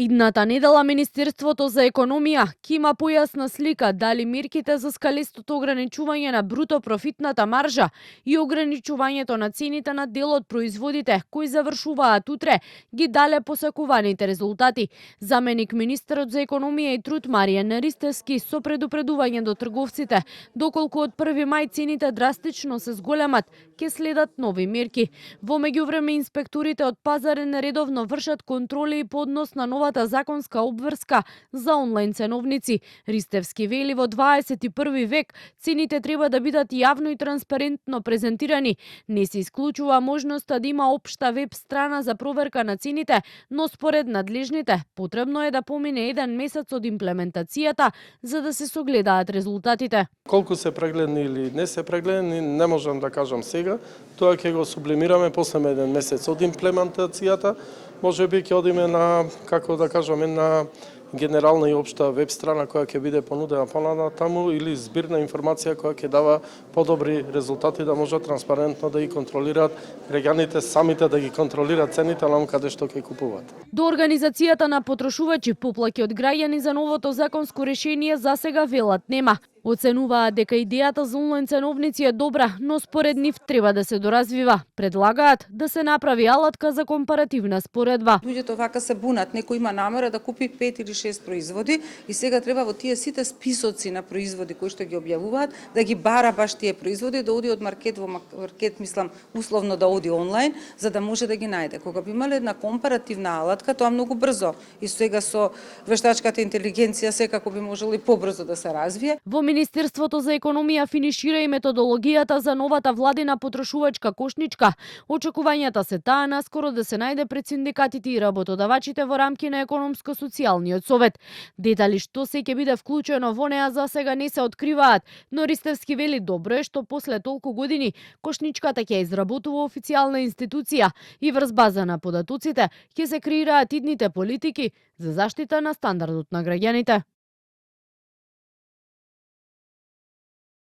Идната недела Министерството за економија ќе има појасна слика дали мерките за скалистото ограничување на бруто профитната маржа и ограничувањето на цените на дел од производите кои завршуваат утре ги дале посакуваните резултати. Заменик министерот за економија и труд Маријан Ристевски со предупредување до трговците доколку од 1 мај цените драстично се зголемат, ќе следат нови мерки. Во меѓувреме инспекторите од пазарен редовно вршат контроли и по однос на новата законска обврска за онлайн ценовници. Ристевски вели во 21 век цените треба да бидат јавно и транспарентно презентирани. Не се исклучува можноста да има општа веб страна за проверка на цените, но според надлежните потребно е да помине 1 месец од имплементацијата за да се согледаат резултатите. Колку се прегледни или не се прегледни, не можам да кажам сега. Тоа ќе го сублимираме после 1 месец од имплементацијата. Може би ќе одиме на, како да кажаме, на генерална и општа веб страна која ќе биде понудена понатаму или збирна информација која ќе дава подобри резултати да може транспарентно да ги контролираат граѓаните самите да ги контролираат цените на каде што ќе купуваат. До организацијата на потрошувачи поплаки од граѓани за новото законско решение засега велат нема. Оценуваат дека идејата за онлайн ценовници е добра, но според нив треба да се доразвива. Предлагаат да се направи алатка за компаративна споредба. Луѓето вака се бунат, некој има намера да купи 5 или 6 производи и сега треба во тие сите списоци на производи кои што ги објавуваат да ги бара баш тие производи, да оди од маркет во маркет, мислам, условно да оди онлайн, за да може да ги најде. Кога би имале една компаративна алатка, тоа многу брзо и сега со вештачката интелигенција секако би можело и побрзо да се развие. Во Министерството за економија финишира и методологијата за новата владина потрошувачка кошничка. Очекувањата се таа наскоро да се најде пред синдикатите и работодавачите во рамки на економско-социјалниот совет. Детали што се ќе биде вклучено во неа за сега не се откриваат, но Ристевски вели добро е што после толку години кошничката ќе изработува официјална институција и врз база на податоците ќе се креираат идните политики за заштита на стандардот на граѓаните.